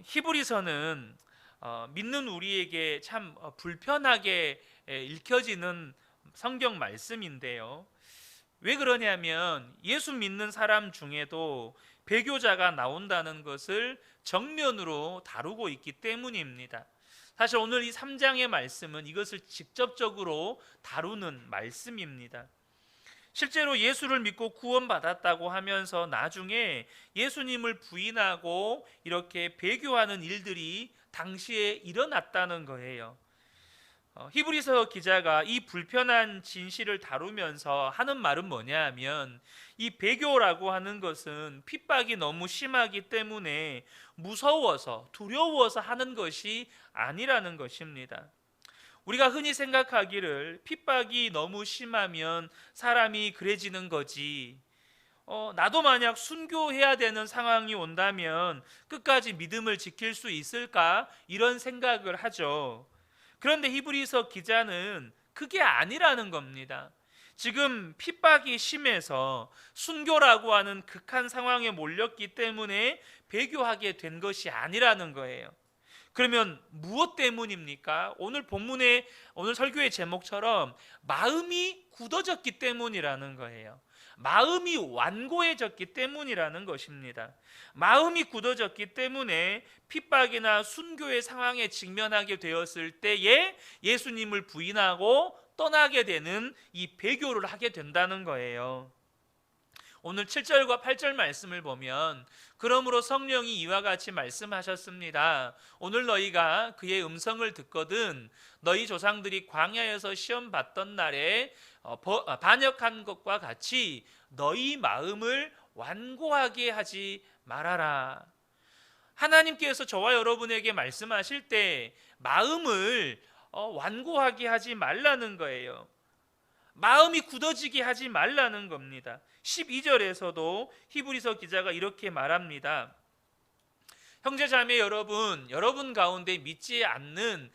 히브리서는 믿는 우리에게 참 불편하게 읽혀지는 성경 말씀인데요. 왜 그러냐면 예수 믿는 사람 중에도 배교자가 나온다는 것을 정면으로 다루고 있기 때문입니다. 사실 오늘 이 3장의 말씀은 이것을 직접적으로 다루는 말씀입니다. 실제로 예수를 믿고 구원받았다고 하면서 나중에 예수님을 부인하고 이렇게 배교하는 일들이 당시에 일어났다는 거예요. 히브리서 기자가 이 불편한 진실을 다루면서 하는 말은 뭐냐 하면 이 배교라고 하는 것은 핍박이 너무 심하기 때문에 무서워서 두려워서 하는 것이 아니라는 것입니다. 우리가 흔히 생각하기를 핍박이 너무 심하면 사람이 그래지는 거지, 나도 만약 순교해야 되는 상황이 온다면 끝까지 믿음을 지킬 수 있을까? 이런 생각을 하죠. 그런데 히브리서 기자는 그게 아니라는 겁니다. 지금 핍박이 심해서 순교라고 하는 극한 상황에 몰렸기 때문에 배교하게 된 것이 아니라는 거예요. 그러면 무엇 때문입니까? 오늘 본문의 오늘 설교의 제목처럼 마음이 굳어졌기 때문이라는 거예요. 마음이 완고해졌기 때문이라는 것입니다. 마음이 굳어졌기 때문에 핍박이나 순교의 상황에 직면하게 되었을 때에 예수님을 부인하고 떠나게 되는 이 배교를 하게 된다는 거예요. 오늘 7절과 8절 말씀을 보면 그러므로 성령이 이와 같이 말씀하셨습니다. 오늘 너희가 그의 음성을 듣거든 너희 조상들이 광야에서 시험 받던 날에 반역한 것과 같이 너희 마음을 완고하게 하지 말아라. 하나님께서 저와 여러분에게 말씀하실 때 마음을 완고하게 하지 말라는 거예요. 마음이 굳어지게 하지 말라는 겁니다. 12절에서도 히브리서 기자가 이렇게 말합니다. 형제자매 여러분 가운데 믿지 않는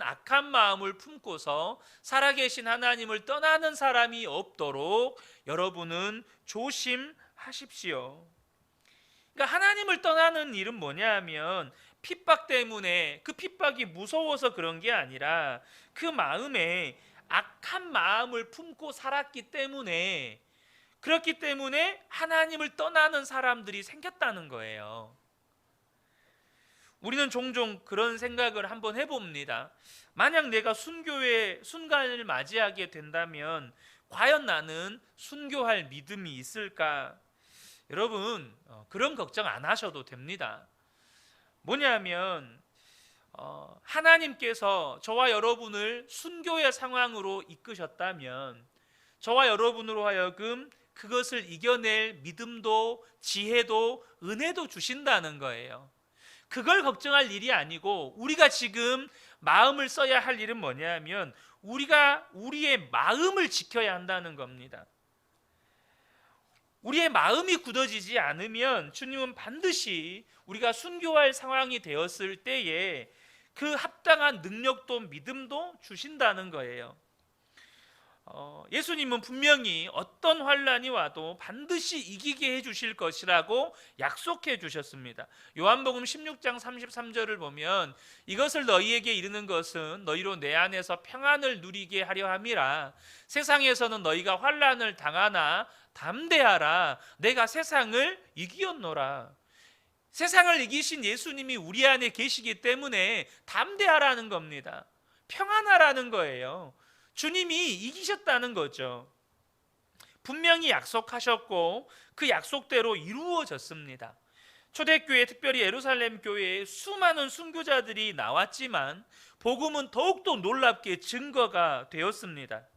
악한 마음을 품고서 살아계신 하나님을 떠나는 사람이 없도록 여러분은 조심하십시오. 그러니까 하나님을 떠나는 일은 뭐냐 하면 핍박 때문에, 그 핍박이 무서워서 그런 게 아니라 그 마음에 악한 마음을 품고 살았기 때문에, 그렇기 때문에 하나님을 떠나는 사람들이 생겼다는 거예요. 우리는 종종 그런 생각을 한번 해봅니다. 만약 내가 순교의 순간을 맞이하게 된다면 과연 나는 순교할 믿음이 있을까? 여러분, 그런 걱정 안 하셔도 됩니다. 뭐냐면 하나님께서 저와 여러분을 순교의 상황으로 이끄셨다면 저와 여러분으로 하여금 그것을 이겨낼 믿음도 지혜도 은혜도 주신다는 거예요. 그걸 걱정할 일이 아니고 우리가 지금 마음을 써야 할 일은 뭐냐면 우리가 우리의 마음을 지켜야 한다는 겁니다. 우리의 마음이 굳어지지 않으면 주님은 반드시 우리가 순교할 상황이 되었을 때에 그 합당한 능력도 믿음도 주신다는 거예요. 예수님은 분명히 어떤 환난이 와도 반드시 이기게 해주실 것이라고 약속해 주셨습니다. 요한복음 16장 33절을 보면 이것을 너희에게 이르는 것은 너희로 내 안에서 평안을 누리게 하려 함이라. 세상에서는 너희가 환난을 당하나 담대하라. 내가 세상을 이기었노라. 세상을 이기신 예수님이 우리 안에 계시기 때문에 담대하라는 겁니다. 평안하라는 거예요. 주님이 이기셨다는 거죠. 분명히 약속하셨고 그 약속대로 이루어졌습니다. 초대교회, 특별히 예루살렘 교회에 수많은 순교자들이 나왔지만 복음은 더욱더 놀랍게 증거가 되었습니다.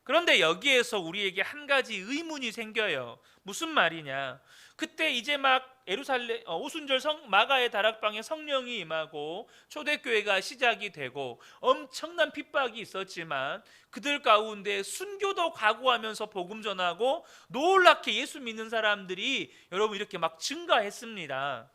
그런데 여기에서 우리에게 한 가지 의문이 생겨요. 무슨 말이냐? 그때 이제 막 예루살렘 오순절 마가의 다락방에 성령이 임하고 초대교회가 시작이 되고 엄청난 핍박이 있었지만 그들 가운데 순교도 각오하면서 복음 전하고 놀랍게 예수 믿는 사람들이 여러분 이렇게 막 증가했습니다.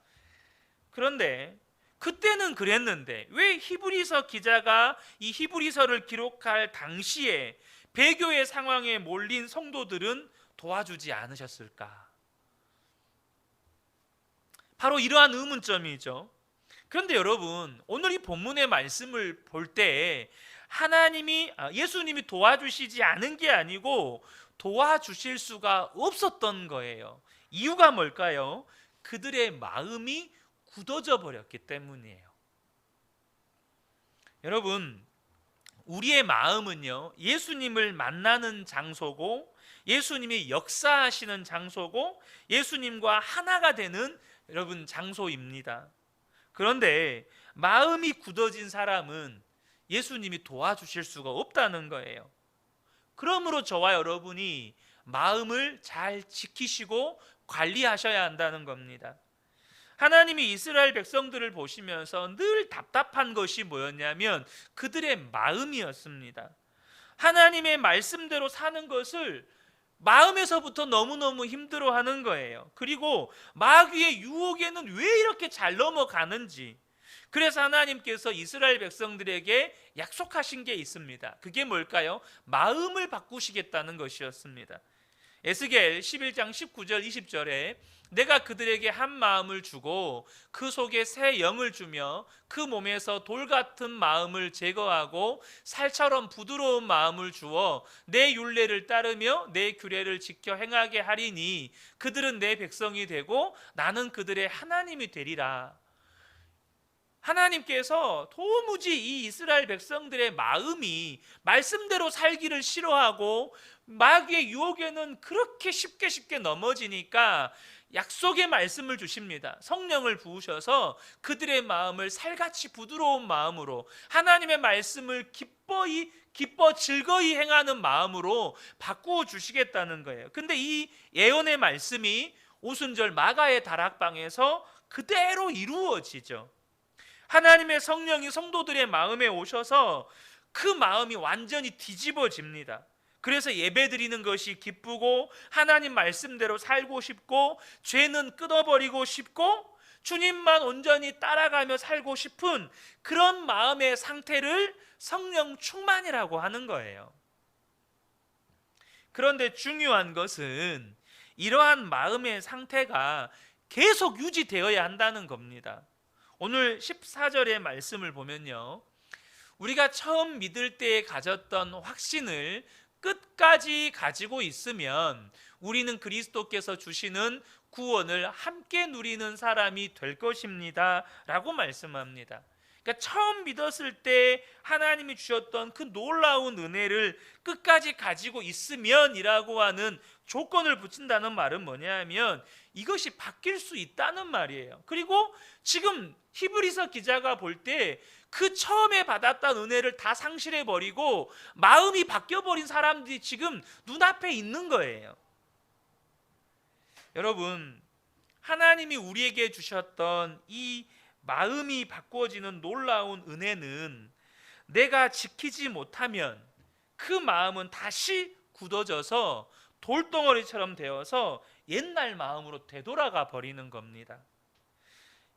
그런데 그때는 그랬는데 왜 히브리서 기자가 이 히브리서를 기록할 당시에 배교의 상황에 몰린 성도들은 도와주지 않으셨을까? 바로 이러한 의문점이죠. 그런데 여러분, 오늘 이 본문의 말씀을 볼 때 예수님이 도와주시지 않은 게 아니고 도와주실 수가 없었던 거예요. 이유가 뭘까요? 그들의 마음이 굳어져 버렸기 때문이에요. 여러분, 우리의 마음은요, 예수님을 만나는 장소고, 예수님이 역사하시는 장소고, 예수님과 하나가 되는 여러분 장소입니다. 그런데 마음이 굳어진 사람은 예수님이 도와주실 수가 없다는 거예요. 그러므로 저와 여러분이 마음을 잘 지키시고 관리하셔야 한다는 겁니다. 하나님이 이스라엘 백성들을 보시면서 늘 답답한 것이 뭐였냐면 그들의 마음이었습니다. 하나님의 말씀대로 사는 것을 마음에서부터 너무너무 힘들어하는 거예요. 그리고 마귀의 유혹에는 왜 이렇게 잘 넘어가는지, 그래서 하나님께서 이스라엘 백성들에게 약속하신 게 있습니다. 그게 뭘까요? 마음을 바꾸시겠다는 것이었습니다. 에스겔 11장 19절 20절에 내가 그들에게 한 마음을 주고 그 속에 새 영을 주며 그 몸에서 돌 같은 마음을 제거하고 살처럼 부드러운 마음을 주어 내 율례를 따르며 내 규례를 지켜 행하게 하리니 그들은 내 백성이 되고 나는 그들의 하나님이 되리라. 하나님께서 도무지 이 이스라엘 백성들의 마음이 말씀대로 살기를 싫어하고 마귀의 유혹에는 그렇게 쉽게 넘어지니까 약속의 말씀을 주십니다. 성령을 부으셔서 그들의 마음을 살같이 부드러운 마음으로 하나님의 말씀을 기뻐 즐거이 행하는 마음으로 바꾸어 주시겠다는 거예요. 근데 이 예언의 말씀이 오순절 마가의 다락방에서 그대로 이루어지죠. 하나님의 성령이 성도들의 마음에 오셔서 그 마음이 완전히 뒤집어집니다. 그래서 예배드리는 것이 기쁘고 하나님 말씀대로 살고 싶고 죄는 끊어버리고 싶고 주님만 온전히 따라가며 살고 싶은 그런 마음의 상태를 성령 충만이라고 하는 거예요. 그런데 중요한 것은 이러한 마음의 상태가 계속 유지되어야 한다는 겁니다. 오늘 14절의 말씀을 보면요, 우리가 처음 믿을 때 가졌던 확신을 끝까지 가지고 있으면 우리는 그리스도께서 주시는 구원을 함께 누리는 사람이 될 것입니다 라고 말씀합니다. 그러니까 처음 믿었을 때 하나님이 주셨던 그 놀라운 은혜를 끝까지 가지고 있으면 이라고 하는 조건을 붙인다는 말은 뭐냐 하면 이것이 바뀔 수 있다는 말이에요. 그리고 지금 히브리서 기자가 볼 때 그 처음에 받았던 은혜를 다 상실해버리고 마음이 바뀌어버린 사람들이 지금 눈앞에 있는 거예요. 여러분, 하나님이 우리에게 주셨던 이 마음이 바꾸어지는 놀라운 은혜는 내가 지키지 못하면 그 마음은 다시 굳어져서 돌덩어리처럼 되어서 옛날 마음으로 되돌아가 버리는 겁니다.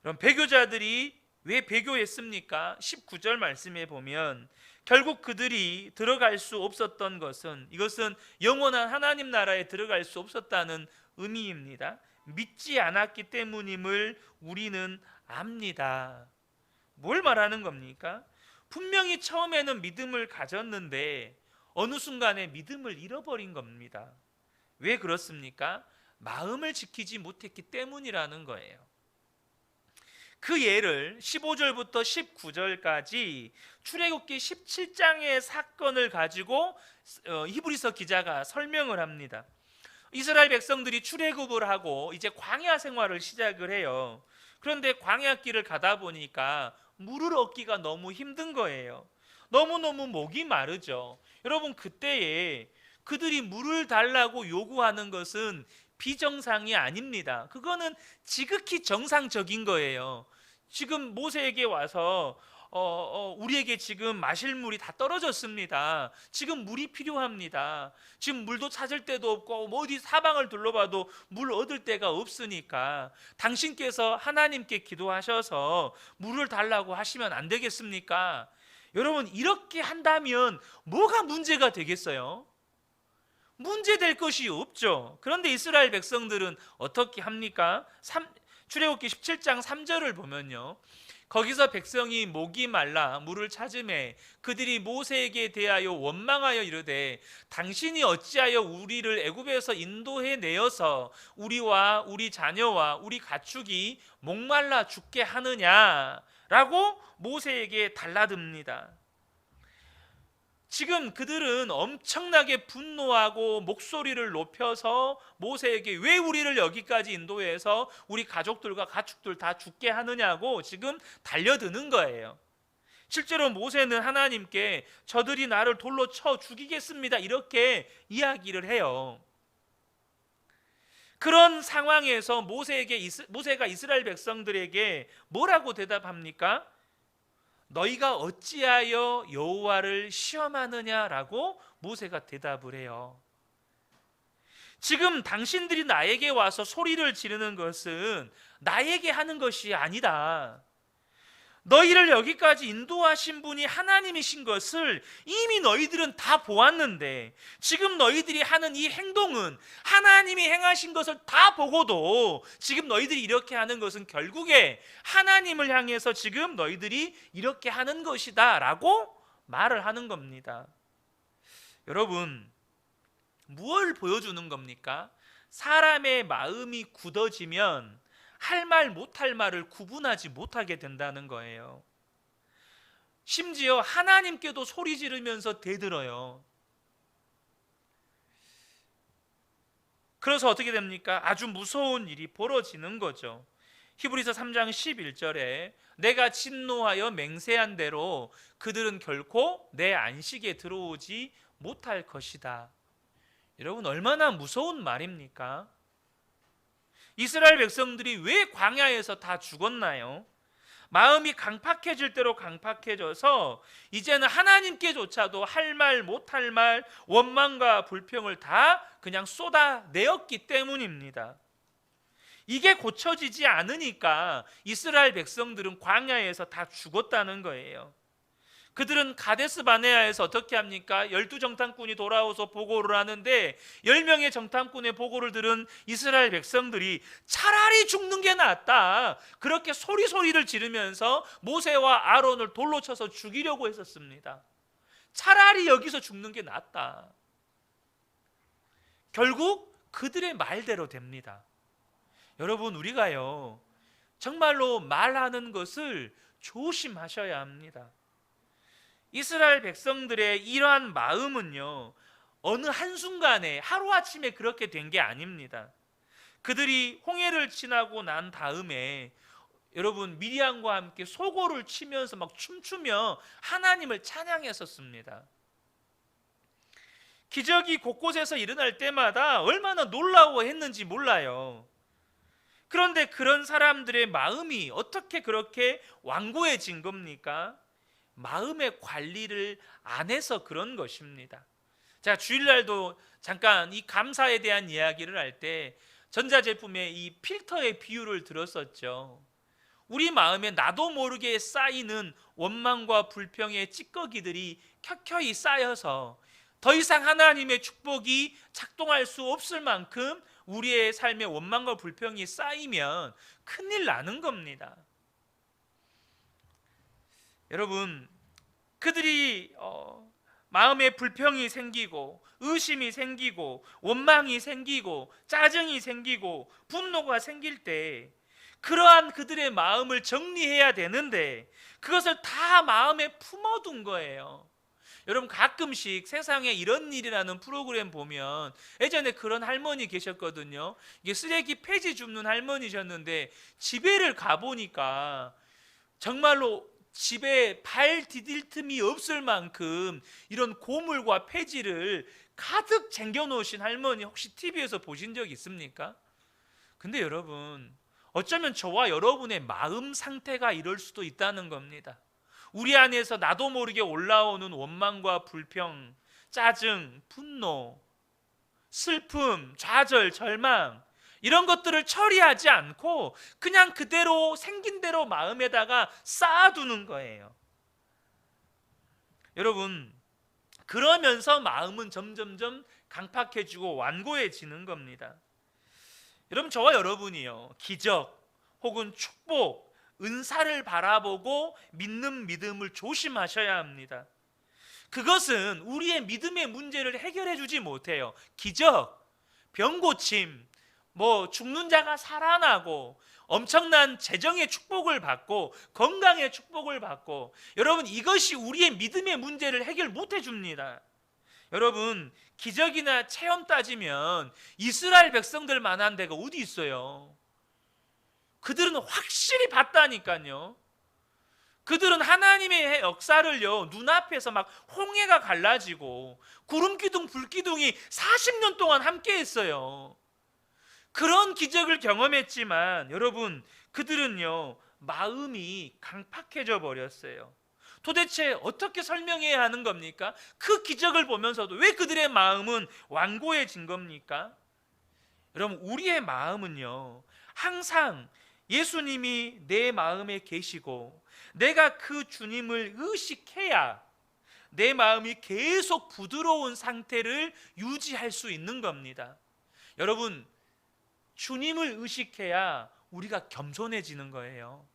그럼 배교자들이 왜 배교했습니까? 19절 말씀에 보면 결국 그들이 들어갈 수 없었던 것은, 이것은 영원한 하나님 나라에 들어갈 수 없었다는 의미입니다. 믿지 않았기 때문임을 우리는 압니다. 뭘 말하는 겁니까? 분명히 처음에는 믿음을 가졌는데 어느 순간에 믿음을 잃어버린 겁니다. 왜 그렇습니까? 마음을 지키지 못했기 때문이라는 거예요. 그 예를 15절부터 19절까지 출애굽기 17장의 사건을 가지고 히브리서 기자가 설명을 합니다. 이스라엘 백성들이 출애굽을 하고 이제 광야 생활을 시작을 해요. 그런데 광야길을 가다 보니까 물을 얻기가 너무 힘든 거예요. 너무너무 목이 마르죠. 여러분, 그때에 그들이 물을 달라고 요구하는 것은 비정상이 아닙니다. 그거는 지극히 정상적인 거예요. 지금 모세에게 와서 우리에게 지금 마실 물이 다 떨어졌습니다. 지금 물이 필요합니다. 지금 물도 찾을 데도 없고 어디 사방을 둘러봐도 물 얻을 데가 없으니까 당신께서 하나님께 기도하셔서 물을 달라고 하시면 안 되겠습니까? 여러분, 이렇게 한다면 뭐가 문제가 되겠어요? 문제될 것이 없죠. 그런데 이스라엘 백성들은 어떻게 합니까? 출애굽기 17장 3절을 보면요, 거기서 백성이 목이 말라 물을 찾음에 그들이 모세에게 대하여 원망하여 이르되 당신이 어찌하여 우리를 애굽에서 인도해 내어서 우리와 우리 자녀와 우리 가축이 목말라 죽게 하느냐라고 모세에게 달라듭니다. 지금 그들은 엄청나게 분노하고 목소리를 높여서 모세에게 왜 우리를 여기까지 인도해서 우리 가족들과 가축들 다 죽게 하느냐고 지금 달려드는 거예요. 실제로 모세는 하나님께 저들이 나를 돌로 쳐 죽이겠습니다 이렇게 이야기를 해요. 그런 상황에서 모세가 이스라엘 백성들에게 뭐라고 대답합니까? 너희가 어찌하여 여호와를 시험하느냐라고 모세가 대답을 해요. 지금 당신들이 나에게 와서 소리를 지르는 것은 나에게 하는 것이 아니다. 너희를 여기까지 인도하신 분이 하나님이신 것을 이미 너희들은 다 보았는데 지금 너희들이 하는 이 행동은 하나님이 행하신 것을 다 보고도 지금 너희들이 이렇게 하는 것은 결국에 하나님을 향해서 지금 너희들이 이렇게 하는 것이다 라고 말을 하는 겁니다. 여러분, 무엇을 보여주는 겁니까? 사람의 마음이 굳어지면 할 말 못할 말을 구분하지 못하게 된다는 거예요. 심지어 하나님께도 소리 지르면서 대들어요. 그래서 어떻게 됩니까? 아주 무서운 일이 벌어지는 거죠. 히브리서 3장 11절에 내가 진노하여 맹세한 대로 그들은 결코 내 안식에 들어오지 못할 것이다. 여러분, 얼마나 무서운 말입니까? 이스라엘 백성들이 왜 광야에서 다 죽었나요? 마음이 강팍해질 대로 강팍해져서 이제는 하나님께조차도 할 말 못할 말 원망과 불평을 다 그냥 쏟아내었기 때문입니다. 이게 고쳐지지 않으니까 이스라엘 백성들은 광야에서 다 죽었다는 거예요. 그들은 가데스 바네아에서 어떻게 합니까? 12정탐꾼이 돌아와서 보고를 하는데 10명의 정탐꾼의 보고를 들은 이스라엘 백성들이 차라리 죽는 게 낫다, 그렇게 소리를 지르면서 모세와 아론을 돌로 쳐서 죽이려고 했었습니다. 차라리 여기서 죽는 게 낫다. 결국 그들의 말대로 됩니다. 여러분, 우리가요 정말로 말하는 것을 조심하셔야 합니다. 이스라엘 백성들의 이러한 마음은요 어느 한순간에 하루아침에 그렇게 된 게 아닙니다. 그들이 홍해를 지나고 난 다음에 여러분 미디안과 함께 소고를 치면서 막 춤추며 하나님을 찬양했었습니다. 기적이 곳곳에서 일어날 때마다 얼마나 놀라워했는지 몰라요. 그런데 그런 사람들의 마음이 어떻게 그렇게 완고해진 겁니까? 마음의 관리를 안 해서 그런 것입니다. 제가 주일날도 잠깐 이 감사에 대한 이야기를 할 때 전자제품의 이 필터의 비유를 들었었죠. 우리 마음에 나도 모르게 쌓이는 원망과 불평의 찌꺼기들이 켜켜이 쌓여서 더 이상 하나님의 축복이 작동할 수 없을 만큼 우리의 삶에 원망과 불평이 쌓이면 큰일 나는 겁니다. 여러분, 그들이 마음에 불평이 생기고 의심이 생기고 원망이 생기고 짜증이 생기고 분노가 생길 때 그러한 그들의 마음을 정리해야 되는데 그것을 다 마음에 품어둔 거예요. 여러분, 가끔씩 세상에 이런 일이라는 프로그램 보면 예전에 그런 할머니 계셨거든요. 이게 쓰레기 폐지 줍는 할머니셨는데 집에를 가보니까 정말로 집에 발 디딜 틈이 없을 만큼 이런 고물과 폐지를 가득 챙겨 놓으신 할머니 혹시 TV에서 보신 적 있습니까? 근데 여러분, 어쩌면 저와 여러분의 마음 상태가 이럴 수도 있다는 겁니다. 우리 안에서 나도 모르게 올라오는 원망과 불평, 짜증, 분노, 슬픔, 좌절, 절망, 이런 것들을 처리하지 않고 그냥 그대로 생긴 대로 마음에다가 쌓아두는 거예요. 여러분, 그러면서 마음은 점점점 강팍해지고 완고해지는 겁니다. 여러분, 저와 여러분이요 기적 혹은 축복, 은사를 바라보고 믿는 믿음을 조심하셔야 합니다. 그것은 우리의 믿음의 문제를 해결해 주지 못해요. 기적, 병고침, 죽는 자가 살아나고 엄청난 재정의 축복을 받고 건강의 축복을 받고, 여러분 이것이 우리의 믿음의 문제를 해결 못해 줍니다. 여러분 기적이나 체험 따지면 이스라엘 백성들 만한 데가 어디 있어요? 그들은 확실히 봤다니까요. 그들은 하나님의 역사를요 눈앞에서 막 홍해가 갈라지고 구름기둥 불기둥이 40년 동안 함께 했어요. 그런 기적을 경험했지만 여러분 그들은요 마음이 강팍해져 버렸어요. 도대체 어떻게 설명해야 하는 겁니까? 그 기적을 보면서도 왜 그들의 마음은 완고해진 겁니까? 여러분 우리의 마음은요 항상 예수님이 내 마음에 계시고 내가 그 주님을 의식해야 내 마음이 계속 부드러운 상태를 유지할 수 있는 겁니다. 여러분 주님을 의식해야 우리가 겸손해지는 거예요.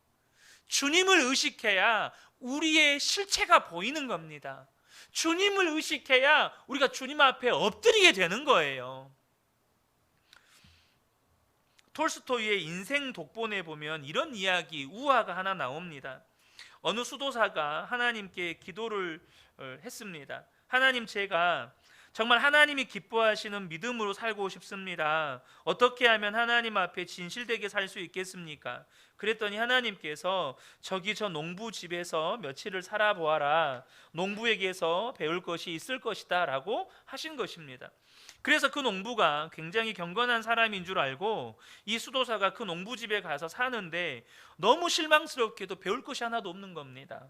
주님을 의식해야 우리의 실체가 보이는 겁니다. 주님을 의식해야 우리가 주님 앞에 엎드리게 되는 거예요. 톨스토이의 인생 독본에 보면 이런 이야기, 우화가 하나 나옵니다. 어느 수도사가 하나님께 기도를 했습니다. 하나님, 제가 정말 하나님이 기뻐하시는 믿음으로 살고 싶습니다. 어떻게 하면 하나님 앞에 진실되게 살 수 있겠습니까? 그랬더니 하나님께서 저기 저 농부 집에서 며칠을 살아보아라. 농부에게서 배울 것이 있을 것이다 라고 하신 것입니다. 그래서 그 농부가 굉장히 경건한 사람인 줄 알고 이 수도사가 그 농부 집에 가서 사는데 너무 실망스럽게도 배울 것이 하나도 없는 겁니다.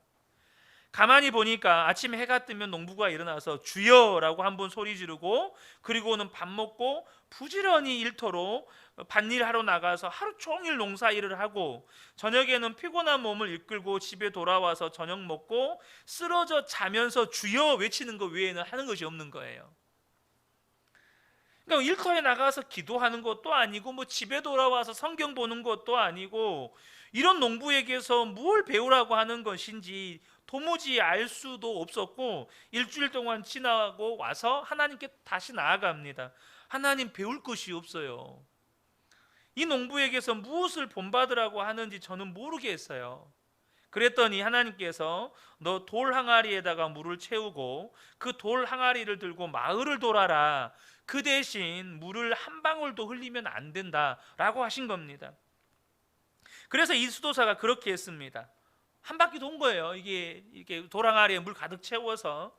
가만히 보니까 아침에 해가 뜨면 농부가 일어나서 주여라고 한번 소리 지르고, 그리고는 밥 먹고 부지런히 일터로 밭일하러 나가서 하루 종일 농사일을 하고, 저녁에는 피곤한 몸을 이끌고 집에 돌아와서 저녁 먹고 쓰러져 자면서 주여 외치는 것 외에는 하는 것이 없는 거예요. 그러니까 일터에 나가서 기도하는 것도 아니고 집에 돌아와서 성경 보는 것도 아니고, 이런 농부에게서 뭘 배우라고 하는 것인지 도무지 알 수도 없었고, 일주일 동안 지나고 와서 하나님께 다시 나아갑니다. 하나님, 배울 것이 없어요. 이 농부에게서 무엇을 본받으라고 하는지 저는 모르겠어요. 그랬더니 하나님께서 너 돌 항아리에다가 물을 채우고 그 돌 항아리를 들고 마을을 돌아라. 그 대신 물을 한 방울도 흘리면 안 된다라고 하신 겁니다. 그래서 이 수도사가 그렇게 했습니다. 한 바퀴 돈 거예요. 이게 돌 항아리에 물 가득 채워서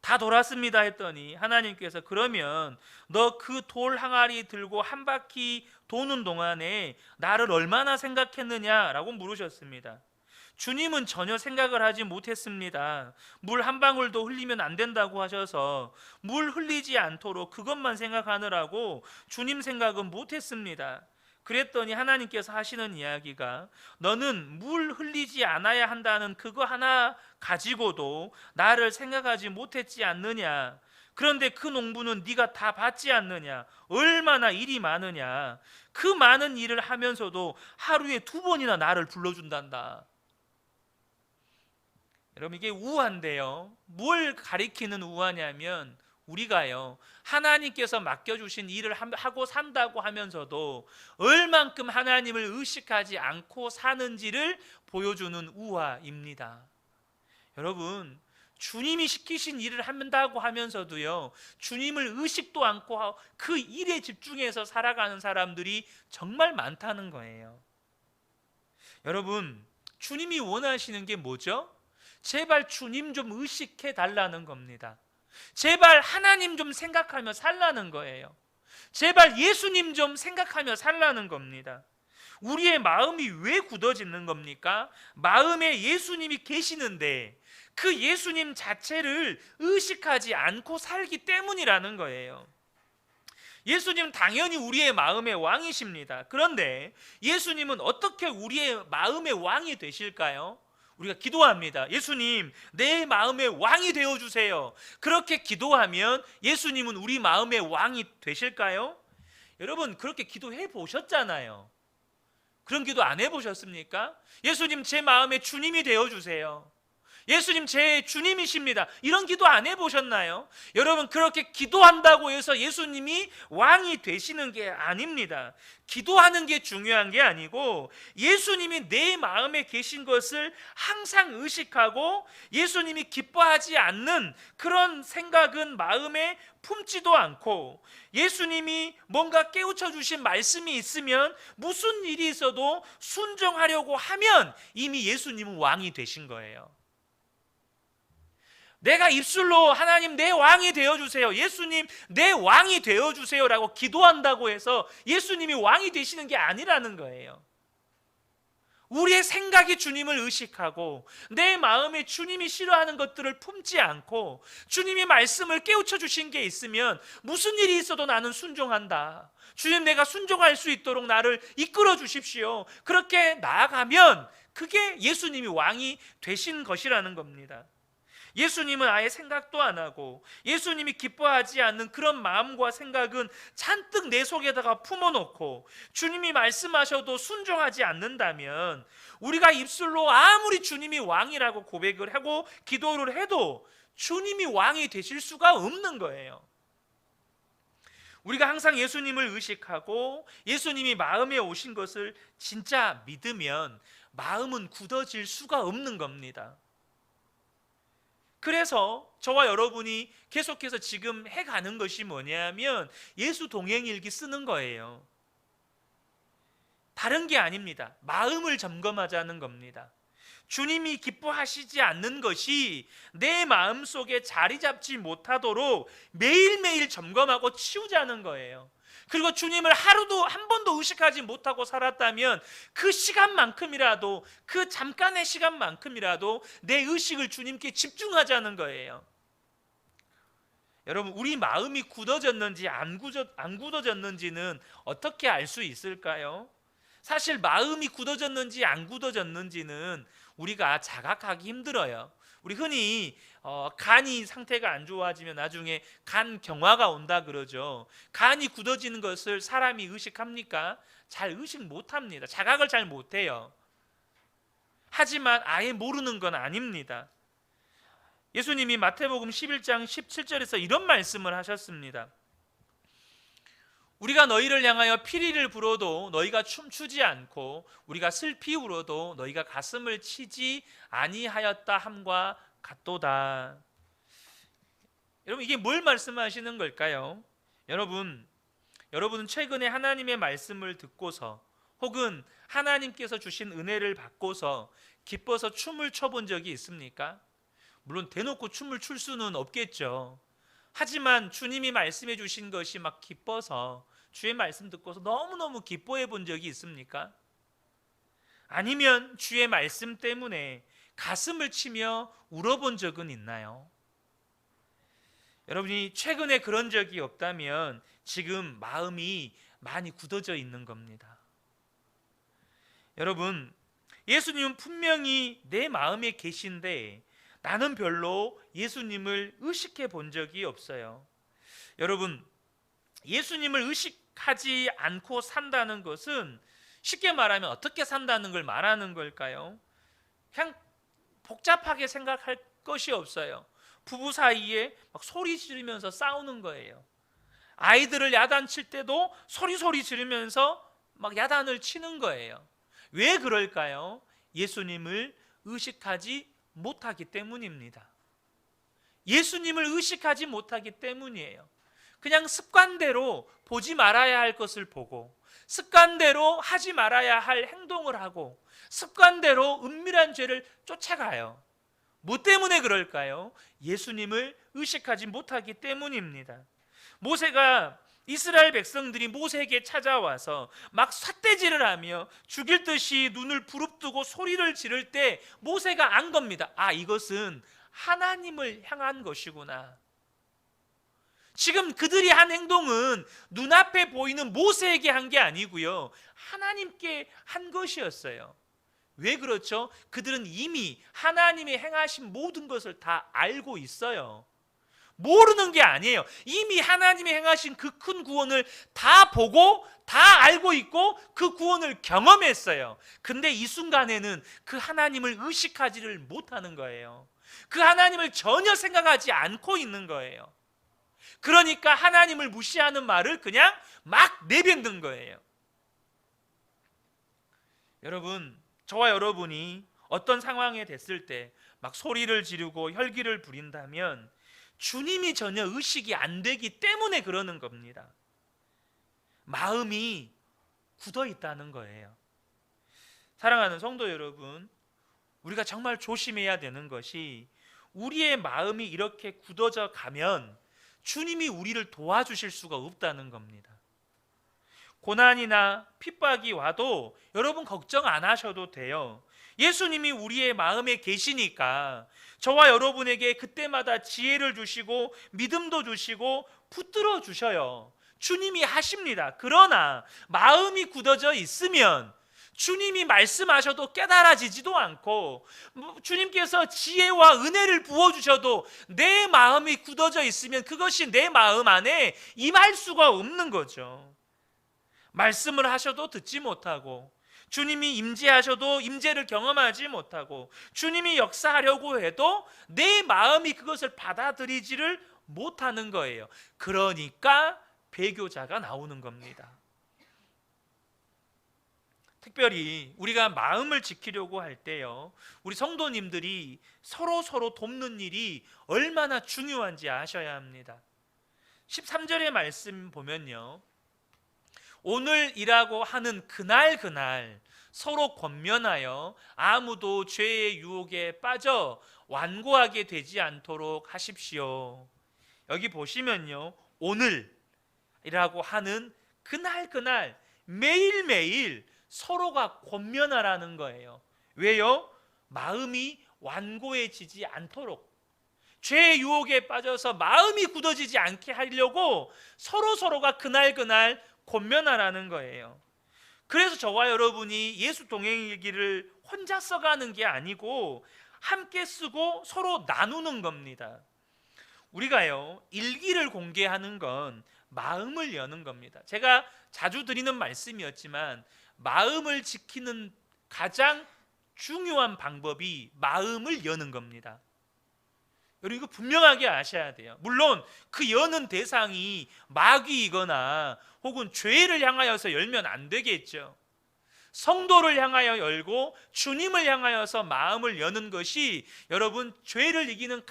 다 돌았습니다 했더니 하나님께서 그러면 너 그 돌 항아리 들고 한 바퀴 도는 동안에 나를 얼마나 생각했느냐라고 물으셨습니다. 주님은 전혀 생각을 하지 못했습니다. 물 한 방울도 흘리면 안 된다고 하셔서 물 흘리지 않도록 그것만 생각하느라고 주님 생각은 못했습니다. 그랬더니 하나님께서 하시는 이야기가, 너는 물 흘리지 않아야 한다는 그거 하나 가지고도 나를 생각하지 못했지 않느냐. 그런데 그 농부는 네가 다 받지 않느냐. 얼마나 일이 많으냐. 그 많은 일을 하면서도 하루에 2번이나 나를 불러준단다. 여러분 이게 우화인데요. 뭘 가리키는 우화냐면, 우리가요 하나님께서 맡겨주신 일을 하고 산다고 하면서도 얼만큼 하나님을 의식하지 않고 사는지를 보여주는 우화입니다. 여러분 주님이 시키신 일을 한다고 하면서도요 주님을 의식도 않고 그 일에 집중해서 살아가는 사람들이 정말 많다는 거예요. 여러분 주님이 원하시는 게 뭐죠? 제발 주님 좀 의식해 달라는 겁니다. 제발 하나님 좀 생각하며 살라는 거예요. 제발 예수님 좀 생각하며 살라는 겁니다. 우리의 마음이 왜 굳어지는 겁니까? 마음에 예수님이 계시는데 그 예수님 자체를 의식하지 않고 살기 때문이라는 거예요. 예수님 당연히 우리의 마음의 왕이십니다. 그런데 예수님은 어떻게 우리의 마음의 왕이 되실까요? 우리가 기도합니다. 예수님, 내 마음의 왕이 되어주세요. 그렇게 기도하면 예수님은 우리 마음의 왕이 되실까요? 여러분 그렇게 기도해 보셨잖아요. 그런 기도 안 해보셨습니까? 예수님 제 마음의 주님이 되어주세요. 예수님 제 주님이십니다. 이런 기도 안 해보셨나요? 여러분, 그렇게 기도한다고 해서 예수님이 왕이 되시는 게 아닙니다. 기도하는 게 중요한 게 아니고 예수님이 내 마음에 계신 것을 항상 의식하고 예수님이 기뻐하지 않는 그런 생각은 마음에 품지도 않고, 예수님이 뭔가 깨우쳐 주신 말씀이 있으면 무슨 일이 있어도 순종하려고 하면 이미 예수님은 왕이 되신 거예요. 내가 입술로 하나님 내 왕이 되어주세요, 예수님 내 왕이 되어주세요 라고 기도한다고 해서 예수님이 왕이 되시는 게 아니라는 거예요. 우리의 생각이 주님을 의식하고 내 마음에 주님이 싫어하는 것들을 품지 않고 주님이 말씀을 깨우쳐 주신 게 있으면 무슨 일이 있어도 나는 순종한다, 주님 내가 순종할 수 있도록 나를 이끌어 주십시오, 그렇게 나아가면 그게 예수님이 왕이 되신 것이라는 겁니다. 예수님은 아예 생각도 안 하고 예수님이 기뻐하지 않는 그런 마음과 생각은 잔뜩 내 속에다가 품어놓고 주님이 말씀하셔도 순종하지 않는다면 우리가 입술로 아무리 주님이 왕이라고 고백을 하고 기도를 해도 주님이 왕이 되실 수가 없는 거예요. 우리가 항상 예수님을 의식하고 예수님이 마음에 오신 것을 진짜 믿으면 마음은 굳어질 수가 없는 겁니다. 그래서 저와 여러분이 계속해서 지금 해가는 것이 뭐냐면 예수 동행일기 쓰는 거예요. 다른 게 아닙니다. 마음을 점검하자는 겁니다. 주님이 기뻐하시지 않는 것이 내 마음속에 자리 잡지 못하도록 매일매일 점검하고 치우자는 거예요. 그리고 주님을 하루도 한 번도 의식하지 못하고 살았다면 그 시간만큼이라도, 그 잠깐의 시간만큼이라도 내 의식을 주님께 집중하자는 거예요. 여러분, 우리 마음이 굳어졌는지 안 굳어졌는지는 어떻게 알 수 있을까요? 사실 마음이 굳어졌는지 안 굳어졌는지는 우리가 자각하기 힘들어요. 우리 흔히 간이 상태가 안 좋아지면 나중에 간 경화가 온다 그러죠. 간이 굳어지는 것을 사람이 의식합니까? 잘 의식 못합니다. 자각을 잘 못해요. 하지만 아예 모르는 건 아닙니다. 예수님이 마태복음 11장 17절에서 이런 말씀을 하셨습니다. 우리가 너희를 향하여 피리를 불어도 너희가 춤추지 않고 우리가 슬피 울어도 너희가 가슴을 치지 아니하였다 함과 같도다. 여러분, 이게 뭘 말씀하시는 걸까요? 여러분은 최근에 하나님의 말씀을 듣고서 혹은 하나님께서 주신 은혜를 받고서 기뻐서 춤을 춰본 적이 있습니까? 물론 대놓고 춤을 출 수는 없겠죠. 하지만 주님이 말씀해 주신 것이 막 기뻐서 주의 말씀 듣고서 너무너무 기뻐해 본 적이 있습니까? 아니면 주의 말씀 때문에 가슴을 치며 울어본 적은 있나요? 여러분이 최근에 그런 적이 없다면 지금 마음이 많이 굳어져 있는 겁니다. 여러분, 예수님은 분명히 내 마음에 계신데 나는 별로 예수님을 의식해 본 적이 없어요. 여러분, 예수님을 의식하지 않고 산다는 것은 쉽게 말하면 어떻게 산다는 걸 말하는 걸까요? 그냥 복잡하게 생각할 것이 없어요. 부부 사이에 막 소리 지르면서 싸우는 거예요. 아이들을 야단칠 때도 소리 지르면서 막 야단을 치는 거예요. 왜 그럴까요? 예수님을 의식하지 못하기 때문입니다. 예수님을 의식하지 못하기 때문이에요. 그냥 습관대로 보지 말아야 할 것을 보고 습관대로 하지 말아야 할 행동을 하고 습관대로 은밀한 죄를 쫓아가요. 뭐 때문에 그럴까요? 예수님을 의식하지 못하기 때문입니다. 모세가 이스라엘 백성들이 모세에게 찾아와서 막 삿대질을 하며 죽일 듯이 눈을 부릅뜨고 소리를 지를 때 모세가 안 겁니다. 아, 이것은 하나님을 향한 것이구나. 지금 그들이 한 행동은 눈앞에 보이는 모세에게 한 게 아니고요, 하나님께 한 것이었어요. 왜 그렇죠? 그들은 이미 하나님이 행하신 모든 것을 다 알고 있어요. 모르는 게 아니에요. 이미 하나님이 행하신 그 큰 구원을 다 보고 다 알고 있고 그 구원을 경험했어요. 근데 이 순간에는 그 하나님을 의식하지를 못하는 거예요. 그 하나님을 전혀 생각하지 않고 있는 거예요. 그러니까 하나님을 무시하는 말을 그냥 막 내뱉는 거예요. 여러분, 저와 여러분이 어떤 상황에 됐을 때 막 소리를 지르고 혈기를 부린다면 주님이 전혀 의식이 안 되기 때문에 그러는 겁니다. 마음이 굳어 있다는 거예요. 사랑하는 성도 여러분, 우리가 정말 조심해야 되는 것이 우리의 마음이 이렇게 굳어져 가면 주님이 우리를 도와주실 수가 없다는 겁니다. 고난이나 핍박이 와도 여러분 걱정 안 하셔도 돼요. 예수님이 우리의 마음에 계시니까 저와 여러분에게 그때마다 지혜를 주시고 믿음도 주시고 붙들어 주셔요. 주님이 하십니다. 그러나 마음이 굳어져 있으면 주님이 말씀하셔도 깨달아지지도 않고 주님께서 지혜와 은혜를 부어주셔도 내 마음이 굳어져 있으면 그것이 내 마음 안에 임할 수가 없는 거죠. 말씀을 하셔도 듣지 못하고 주님이 임재하셔도 임재를 경험하지 못하고 주님이 역사하려고 해도 내 마음이 그것을 받아들이지를 못하는 거예요. 그러니까 배교자가 나오는 겁니다. 특별히 우리가 마음을 지키려고 할 때요, 우리 성도님들이 서로 돕는 일이 얼마나 중요한지 아셔야 합니다. 13절의 말씀 보면요, 오늘이라고 하는 그날 서로 권면하여 아무도 죄의 유혹에 빠져 완고하게 되지 않도록 하십시오. 여기 보시면요, 오늘이라고 하는 그날 매일매일 서로가 권면하라는 거예요. 왜요? 마음이 완고해지지 않도록, 죄의 유혹에 빠져서 마음이 굳어지지 않게 하려고 서로가 그날 권면하라는 거예요. 그래서 저와 여러분이 예수 동행의 길을 혼자 써가는 게 아니고 함께 쓰고 서로 나누는 겁니다. 우리가요, 일기를 공개하는 건 마음을 여는 겁니다. 제가 자주 드리는 말씀이었지만 마음을 지키는 가장 중요한 방법이 마음을 여는 겁니다. 여러분, 이거 분명하게 아셔야 돼요. 물론 그 여는 대상이 마귀이거나 혹은 죄를 향하여서 열면 안 되겠죠. 성도를 향하여 열고 주님을 향하여서 마음을 여는 것이 여러분 죄를 이기는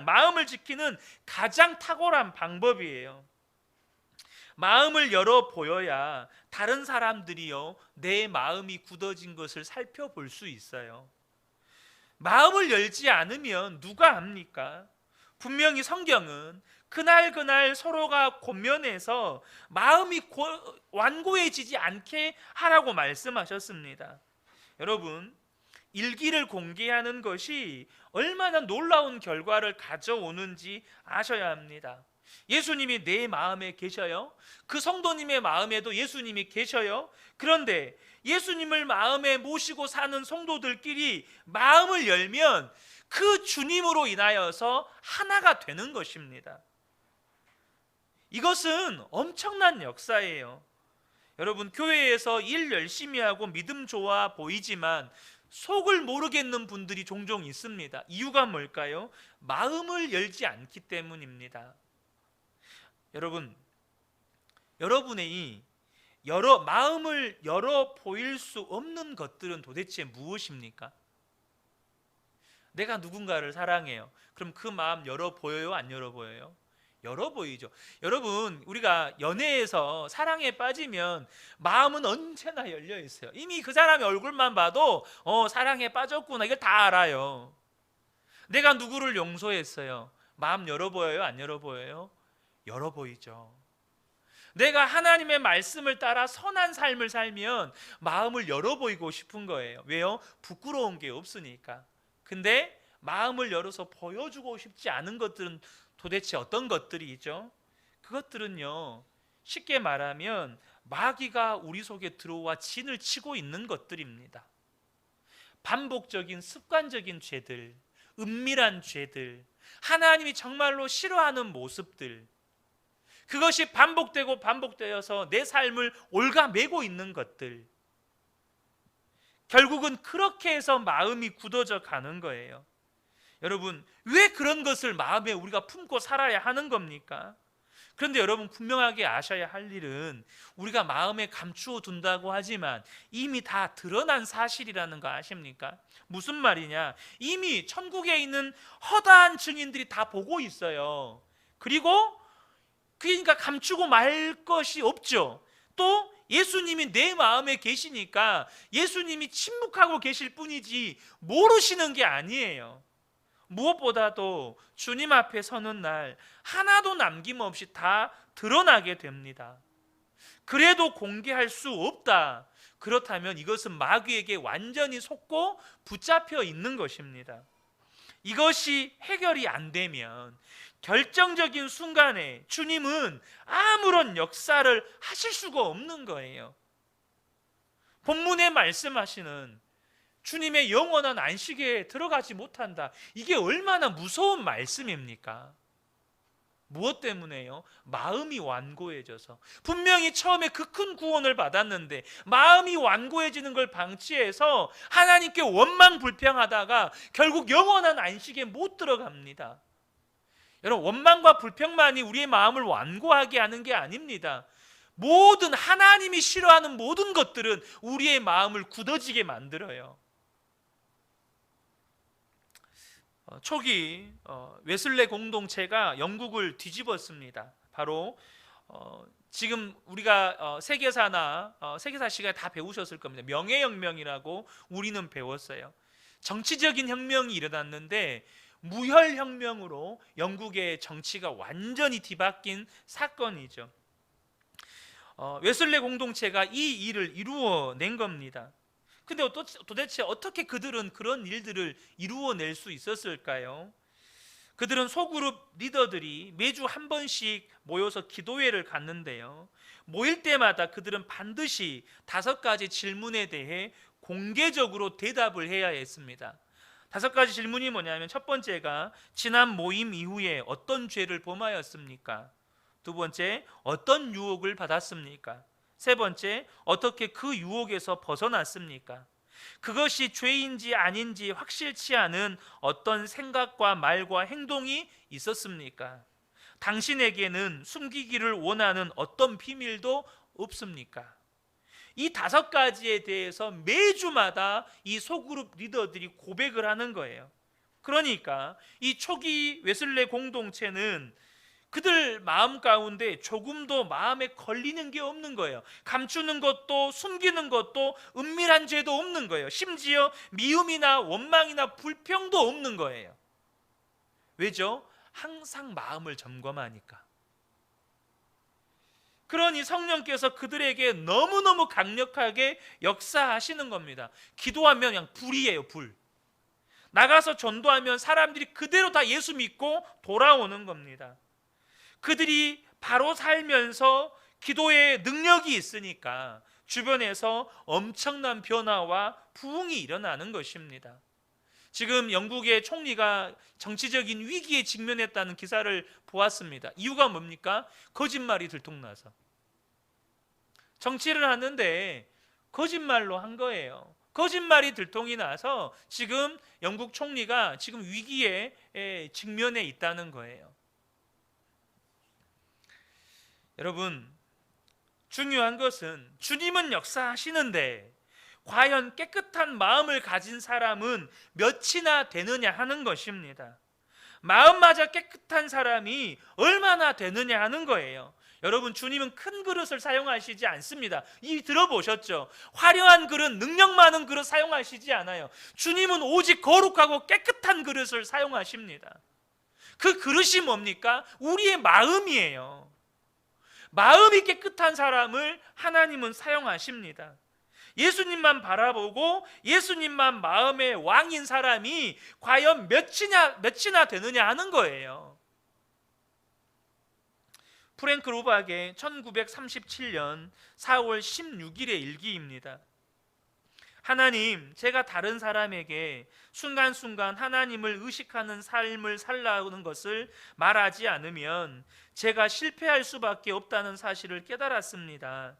마음을 지키는 가장 탁월한 방법이에요. 마음을 열어 보여야 다른 사람들이요, 내 마음이 굳어진 것을 살펴볼 수 있어요. 마음을 열지 않으면 누가 합니까? 분명히 성경은 그날 서로가 권면해서 마음이 완고해지지 않게 하라고 말씀하셨습니다. 여러분, 일기를 공개하는 것이 얼마나 놀라운 결과를 가져오는지 아셔야 합니다. 예수님이 내 마음에 계셔요. 그 성도님의 마음에도 예수님이 계셔요. 그런데 예수님을 마음에 모시고 사는 성도들끼리 마음을 열면 그 주님으로 인하여서 하나가 되는 것입니다. 이것은 엄청난 역사예요. 여러분, 교회에서 일 열심히 하고 믿음 좋아 보이지만 속을 모르겠는 분들이 종종 있습니다. 이유가 뭘까요? 마음을 열지 않기 때문입니다. 여러분, 여러분의 마음을 열어 보일 수 없는 것들은 도대체 무엇입니까? 내가 누군가를 사랑해요. 그럼 그 마음 열어 보여요? 안 열어 보여요? 열어 보이죠. 여러분, 우리가 연애에서 사랑에 빠지면 마음은 언제나 열려 있어요. 이미 그 사람의 얼굴만 봐도 사랑에 빠졌구나, 이걸 다 알아요. 내가 누구를 용서했어요. 마음 열어 보여요? 안 열어 보여요? 열어 보이죠. 내가 하나님의 말씀을 따라 선한 삶을 살면 마음을 열어 보이고 싶은 거예요. 왜요? 부끄러운 게 없으니까. 근데 마음을 열어서 보여주고 싶지 않은 것들은 도대체 어떤 것들이죠? 그것들은요, 쉽게 말하면 마귀가 우리 속에 들어와 진을 치고 있는 것들입니다. 반복적인 습관적인 죄들, 은밀한 죄들, 하나님이 정말로 싫어하는 모습들, 그것이 반복되고 반복되어서 내 삶을 갉아매고 있는 것들, 결국은 그렇게 해서 마음이 굳어져 가는 거예요. 여러분, 왜 그런 것을 마음에 우리가 품고 살아야 하는 겁니까? 그런데 여러분, 분명하게 아셔야 할 일은 우리가 마음에 감추어 둔다고 하지만 이미 다 드러난 사실이라는 거 아십니까? 무슨 말이냐? 이미 천국에 있는 허다한 증인들이 다 보고 있어요. 그리고 그러니까 감추고 말 것이 없죠. 또 예수님이 내 마음에 계시니까 예수님이 침묵하고 계실 뿐이지 모르시는 게 아니에요. 무엇보다도 주님 앞에 서는 날 하나도 남김없이 다 드러나게 됩니다. 그래도 공개할 수 없다. 그렇다면 이것은 마귀에게 완전히 속고 붙잡혀 있는 것입니다. 이것이 해결이 안 되면 결정적인 순간에 주님은 아무런 역사를 하실 수가 없는 거예요. 본문에 말씀하시는 주님의 영원한 안식에 들어가지 못한다. 이게 얼마나 무서운 말씀입니까? 무엇 때문에요? 마음이 완고해져서. 분명히 처음에 그 큰 구원을 받았는데 마음이 완고해지는 걸 방치해서 하나님께 원망불평하다가 결국 영원한 안식에 못 들어갑니다. 여러분, 원망과 불평만이 우리의 마음을 완고하게 하는 게 아닙니다. 모든 하나님이 싫어하는 모든 것들은 우리의 마음을 굳어지게 만들어요. 초기 웨슬레 공동체가 영국을 뒤집었습니다. 바로 지금 우리가 세계사나 세계사 시간에 다 배우셨을 겁니다. 명예혁명이라고 우리는 배웠어요. 정치적인 혁명이 일어났는데 무혈혁명으로 영국의 정치가 완전히 뒤바뀐 사건이죠. 웨슬레 공동체가 이 일을 이루어낸 겁니다. 근데 도대체 어떻게 그들은 그런 일들을 이루어낼 수 있었을까요? 그들은 소그룹 리더들이 매주 한 번씩 모여서 기도회를 갖는데요. 모일 때마다 그들은 반드시 5가지 질문에 대해 공개적으로 대답을 해야 했습니다. 5가지 질문이 뭐냐면, 첫 번째가 지난 모임 이후에 어떤 죄를 범하였습니까? 두 번째, 어떤 유혹을 받았습니까? 세 번째, 어떻게 그 유혹에서 벗어났습니까? 그것이 죄인지 아닌지 확실치 않은 어떤 생각과 말과 행동이 있었습니까? 당신에게는 숨기기를 원하는 어떤 비밀도 없습니까? 이 5가지에 대해서 매주마다 이 소그룹 리더들이 고백을 하는 거예요. 그러니까 이 초기 웨슬레 공동체는 그들 마음 가운데 조금도 마음에 걸리는 게 없는 거예요. 감추는 것도 숨기는 것도 은밀한 죄도 없는 거예요. 심지어 미움이나 원망이나 불평도 없는 거예요. 왜죠? 항상 마음을 점검하니까. 그러니 성령께서 그들에게 너무너무 강력하게 역사하시는 겁니다. 기도하면 그냥 불이에요, 불. 나가서 전도하면 사람들이 그대로 다 예수 믿고 돌아오는 겁니다. 그들이 바로 살면서 기도에 능력이 있으니까 주변에서 엄청난 변화와 부흥이 일어나는 것입니다. 지금 영국의 총리가 정치적인 위기에 직면했다는 기사를 보았습니다. 이유가 뭡니까? 거짓말이 들통나서. 정치를 하는데 거짓말로 한 거예요. 거짓말이 들통이 나서 지금 영국 총리가 지금 위기에 직면해 있다는 거예요. 여러분, 중요한 것은 주님은 역사하시는데 과연 깨끗한 마음을 가진 사람은 몇이나 되느냐 하는 것입니다. 마음마저 깨끗한 사람이 얼마나 되느냐 하는 거예요. 여러분, 주님은 큰 그릇을 사용하시지 않습니다. 이 들어보셨죠? 화려한 그릇, 능력 많은 그릇 사용하시지 않아요. 주님은 오직 거룩하고 깨끗한 그릇을 사용하십니다. 그 그릇이 뭡니까? 우리의 마음이에요. 마음이 깨끗한 사람을 하나님은 사용하십니다. 예수님만 바라보고 예수님만 마음의 왕인 사람이 과연 몇이나 되느냐 하는 거예요. 프랭크 루박의 1937년 4월 16일의 일기입니다. 하나님, 제가 다른 사람에게 순간순간 하나님을 의식하는 삶을 살라는 것을 말하지 않으면 제가 실패할 수밖에 없다는 사실을 깨달았습니다.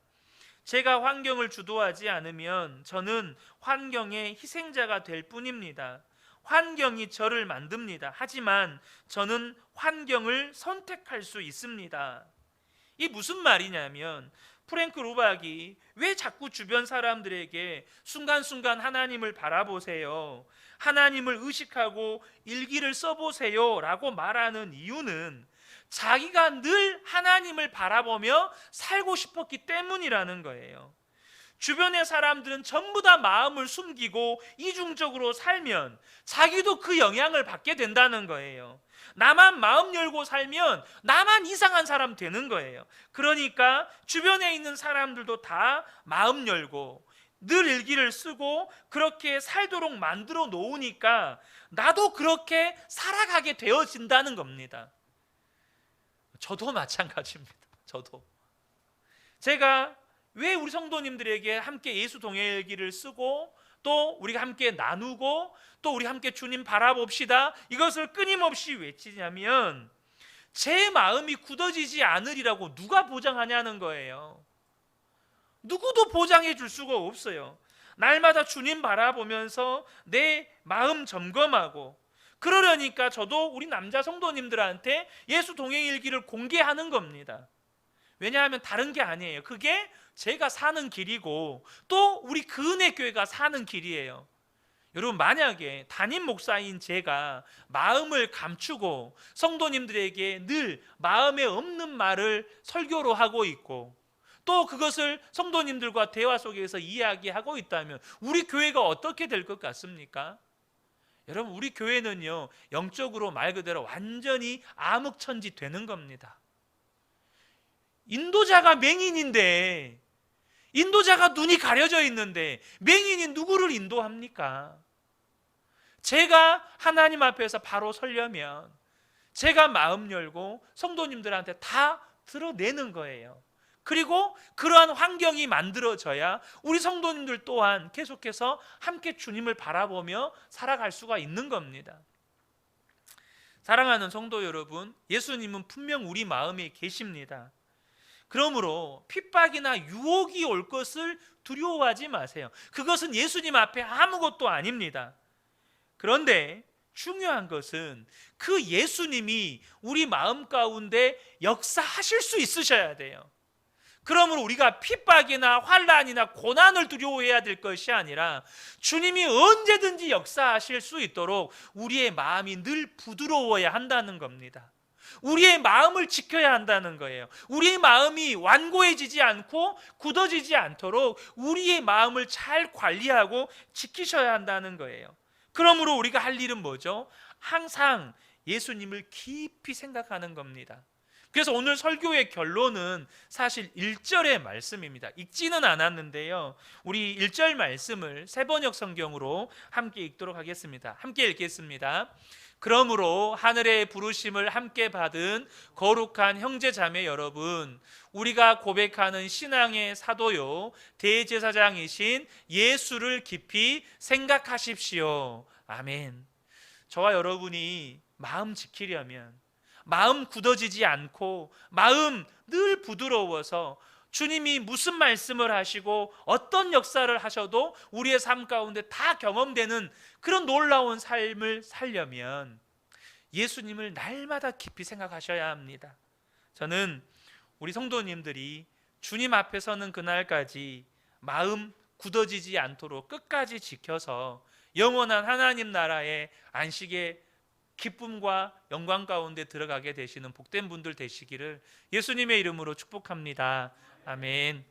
제가 환경을 주도하지 않으면 저는 환경의 희생자가 될 뿐입니다. 환경이 저를 만듭니다. 하지만 저는 환경을 선택할 수 있습니다. 이 무슨 말이냐면, 프랭크 루박이 왜 자꾸 주변 사람들에게 순간순간 하나님을 바라보세요, 하나님을 의식하고 일기를 써보세요 라고 말하는 이유는 자기가 늘 하나님을 바라보며 살고 싶었기 때문이라는 거예요. 주변의 사람들은 전부 다 마음을 숨기고 이중적으로 살면 자기도 그 영향을 받게 된다는 거예요. 나만 마음 열고 살면 나만 이상한 사람 되는 거예요. 그러니까 주변에 있는 사람들도 다 마음 열고 늘 일기를 쓰고 그렇게 살도록 만들어 놓으니까 나도 그렇게 살아가게 되어진다는 겁니다. 저도 마찬가지입니다. 제가 왜 우리 성도님들에게 함께 예수 동행일기를 쓰고 또 우리가 함께 나누고 또 우리 함께 주님 바라봅시다 이것을 끊임없이 외치냐면, 제 마음이 굳어지지 않으리라고 누가 보장하냐는 거예요. 누구도 보장해 줄 수가 없어요. 날마다 주님 바라보면서 내 마음 점검하고, 그러려니까 저도 우리 남자 성도님들한테 예수 동행일기를 공개하는 겁니다. 왜냐하면 다른 게 아니에요. 그게 제가 사는 길이고 또 우리 그은혜교회가 사는 길이에요. 여러분, 만약에 담임 목사인 제가 마음을 감추고 성도님들에게 늘 마음에 없는 말을 설교로 하고 있고 또 그것을 성도님들과 대화 속에서 이야기하고 있다면 우리 교회가 어떻게 될 것 같습니까? 여러분, 우리 교회는요, 영적으로 말 그대로 완전히 암흑천지 되는 겁니다. 인도자가 맹인인데, 인도자가 눈이 가려져 있는데 맹인이 누구를 인도합니까? 제가 하나님 앞에서 바로 서려면 제가 마음 열고 성도님들한테 다 드러내는 거예요. 그리고 그러한 환경이 만들어져야 우리 성도님들 또한 계속해서 함께 주님을 바라보며 살아갈 수가 있는 겁니다. 사랑하는 성도 여러분, 예수님은 분명 우리 마음에 계십니다. 그러므로 핍박이나 유혹이 올 것을 두려워하지 마세요. 그것은 예수님 앞에 아무것도 아닙니다. 그런데 중요한 것은 그 예수님이 우리 마음 가운데 역사하실 수 있으셔야 돼요. 그러므로 우리가 핍박이나 환난이나 고난을 두려워해야 될 것이 아니라 주님이 언제든지 역사하실 수 있도록 우리의 마음이 늘 부드러워야 한다는 겁니다. 우리의 마음을 지켜야 한다는 거예요. 우리의 마음이 완고해지지 않고 굳어지지 않도록 우리의 마음을 잘 관리하고 지키셔야 한다는 거예요. 그러므로 우리가 할 일은 뭐죠? 항상 예수님을 깊이 생각하는 겁니다. 그래서 오늘 설교의 결론은 사실 1절의 말씀입니다. 읽지는 않았는데요, 우리 1절 말씀을 새번역 성경으로 함께 읽도록 하겠습니다. 함께 읽겠습니다. 그러므로 하늘의 부르심을 함께 받은 거룩한 형제자매 여러분, 우리가 고백하는 신앙의 사도요 대제사장이신 예수를 깊이 생각하십시오. 아멘. 저와 여러분이 마음 지키려면, 마음 굳어지지 않고 마음 늘 부드러워서 주님이 무슨 말씀을 하시고 어떤 역사를 하셔도 우리의 삶 가운데 다 경험되는 그런 놀라운 삶을 살려면 예수님을 날마다 깊이 생각하셔야 합니다. 저는 우리 성도님들이 주님 앞에 서는 그날까지 마음 굳어지지 않도록 끝까지 지켜서 영원한 하나님 나라의 안식의 기쁨과 영광 가운데 들어가게 되시는 복된 분들 되시기를 예수님의 이름으로 축복합니다. 아멘.